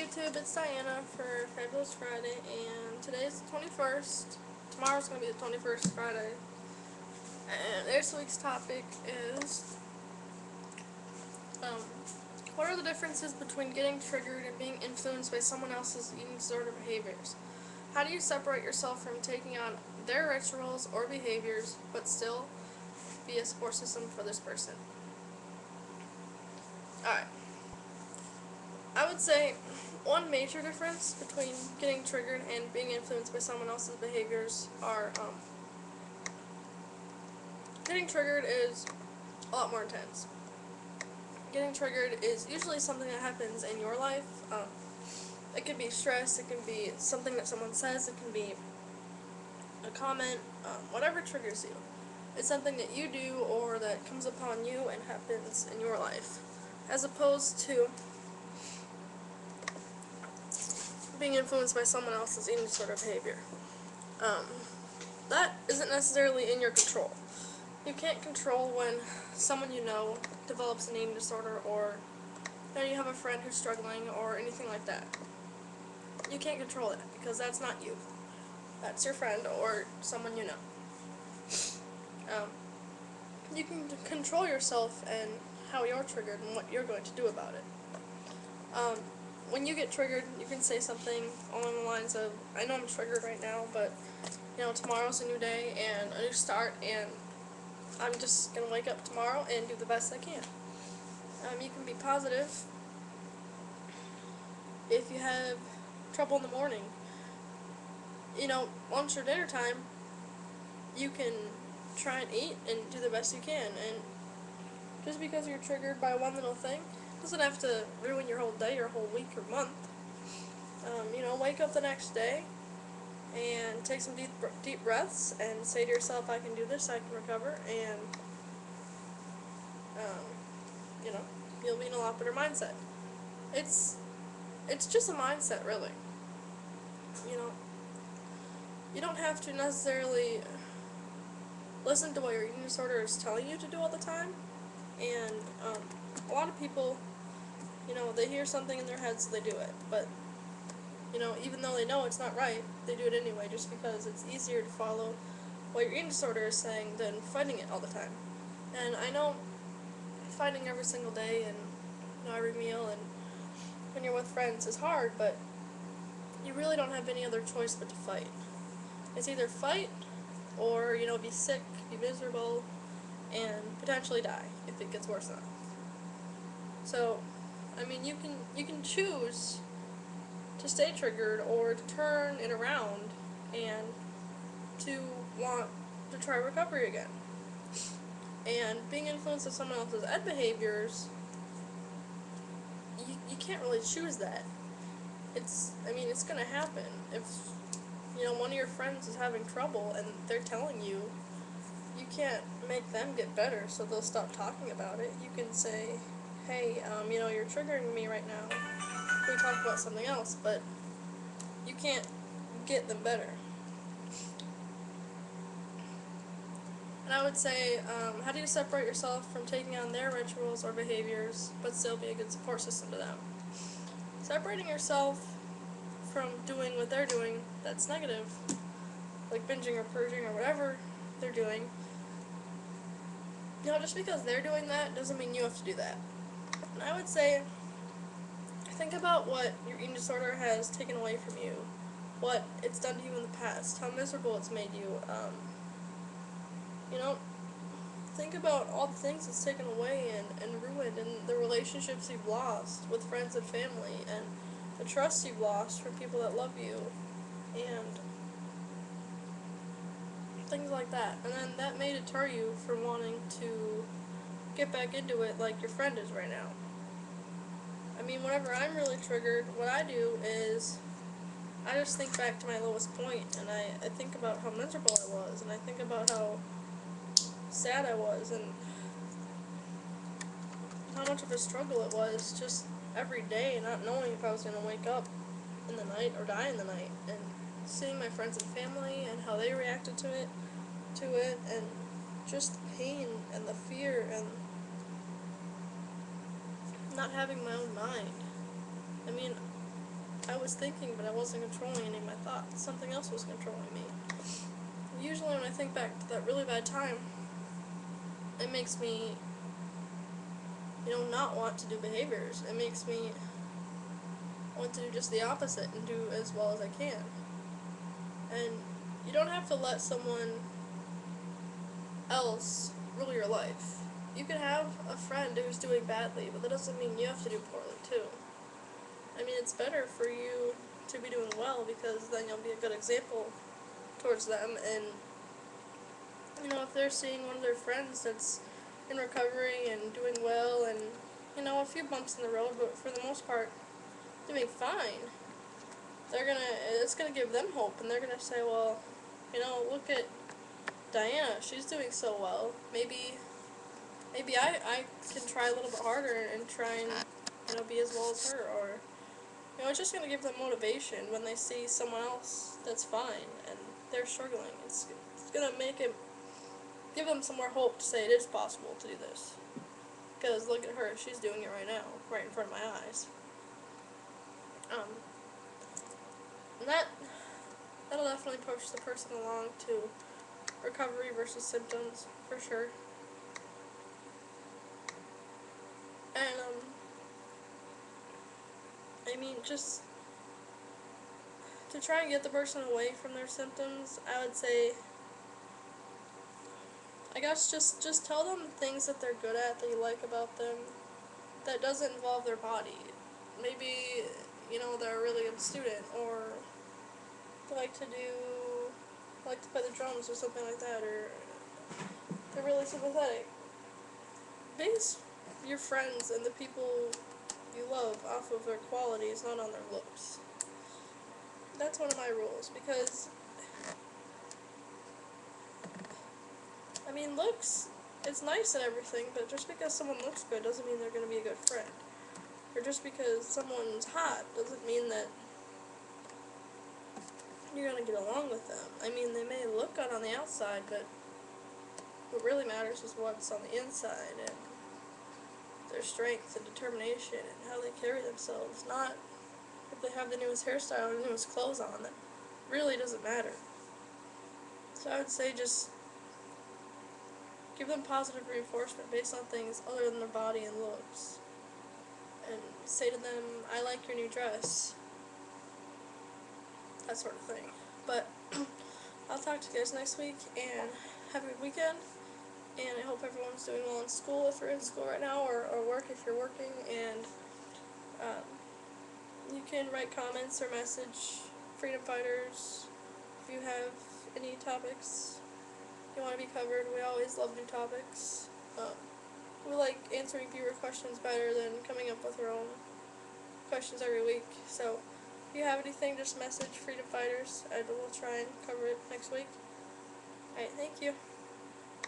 YouTube, it's Diana for Fabulous Friday, and today's the 21st. Tomorrow's going to be the 21st Friday. And this week's topic is, what are the differences between getting triggered and being influenced by someone else's eating disorder behaviors? How do you separate yourself from taking on their rituals or behaviors, but still be a support system for this person? Alright. I would say one major difference between getting triggered and being influenced by someone else's behaviors are, getting triggered is a lot more intense. Getting triggered is usually something that happens in your life. It can be stress, it can be something that someone says, it can be a comment, whatever triggers you. It's something that you do or that comes upon you and happens in your life, as opposed to being influenced by someone else's eating disorder behavior. That isn't necessarily in your control. You can't control when someone you know develops an eating disorder, or you have a friend who's struggling, or anything like that. You can't control that, because that's not you. That's your friend or someone you know. You can control yourself and how you're triggered and what you're going to do about it. When you get triggered, you can say something along the lines of, I know I'm triggered right now, but, tomorrow's a new day and a new start, and I'm just going to wake up tomorrow and do the best I can. You can be positive. If you have trouble in the morning, lunch or dinner time, you can try and eat and do the best you can, and just because you're triggered by one little thing doesn't have to ruin your whole day, your whole week or month. Wake up the next day and take some deep breaths and say to yourself, I can do this, I can recover, and you'll be in a lot better mindset. It's just a mindset, really. You don't have to necessarily listen to what your eating disorder is telling you to do all the time, and a lot of people, they hear something in their head, so they do it, but even though they know it's not right, they do it anyway, just because it's easier to follow what your eating disorder is saying than fighting it all the time. And I know fighting every single day and every meal and when you're with friends is hard, but you really don't have any other choice but to fight. It's either fight or, be sick, be miserable, and potentially die if it gets worse enough. So, you can choose to stay triggered or to turn it around and to want to try recovery again. And being influenced by someone else's ed behaviors, you can't really choose that. It's going to happen. If, one of your friends is having trouble and they're telling you, you can't make them get better, so they'll stop talking about it. You can say, hey, you're triggering me right now. We talk about something else, but you can't get them better. And I would say, how do you separate yourself from taking on their rituals or behaviors, but still be a good support system to them? Separating yourself from doing what they're doing that's negative, like binging or purging or whatever they're doing, just because they're doing that doesn't mean you have to do that. And I would say, think about what your eating disorder has taken away from you, what it's done to you in the past, how miserable it's made you. Think about all the things it's taken away and ruined, and the relationships you've lost with friends and family, and the trust you've lost from people that love you, and things like that. And then that may deter you from wanting to get back into it like your friend is right now. Whenever I'm really triggered, what I do is I just think back to my lowest point, and I think about how miserable I was, and I think about how sad I was, and how much of a struggle it was just every day, not knowing if I was going to wake up in the night or die in the night, and seeing my friends and family and how they reacted to it, and just the pain and the fear and not having my own mind. was thinking, but I wasn't controlling any of my thoughts. Something else was controlling me. Usually when I think back to that really bad time, it makes me, not want to do behaviors. It makes me want to do just the opposite and do as well as I can. And you don't have to let someone else rule your life. You can have a friend who's doing badly, but that doesn't mean you have to do poorly too. I mean, it's better for you to be doing well, because then you'll be a good example towards them. And if they're seeing one of their friends that's in recovery and doing well, and a few bumps in the road, but for the most part doing fine, it's gonna give them hope, and they're gonna say, well, look at Diana, she's doing so well. Maybe I can try a little bit harder and try and be as well as her. Or it's just gonna give them motivation when they see someone else that's fine and they're struggling. It's gonna give them some more hope to say it is possible to do this. Because look at her, she's doing it right now, right in front of my eyes. And that'll definitely push the person along to recovery versus symptoms, for sure. And, just to try and get the person away from their symptoms, I would say, I guess just tell them things that they're good at, that you like about them, that doesn't involve their body. Maybe, they're a really good student, or they like to play the drums or something like that, or they're really sympathetic. Base your friends and the people you love off of their qualities, not on their looks. That's one of my rules, because looks, it's nice and everything, but just because someone looks good doesn't mean they're going to be a good friend. Or just because someone's hot doesn't mean that you're going to get along with them. They may look good on the outside, but what really matters is what's on the inside, and their strength and determination and how they carry themselves, not if they have the newest hairstyle or the newest clothes on. That really doesn't matter. So I would say just give them positive reinforcement based on things other than their body and looks. And say to them, I like your new dress. That sort of thing. But I'll talk to you guys next week, and have a good weekend. And I hope everyone's doing well in school if you're in school right now, or work if you're working. And you can write comments or message Freedom Fighters if you have any topics you want to be covered. We always love new topics. We like answering viewer questions better than coming up with our own questions every week. So if you have anything, just message Freedom Fighters, and we'll try and cover it next week. Alright, thank you.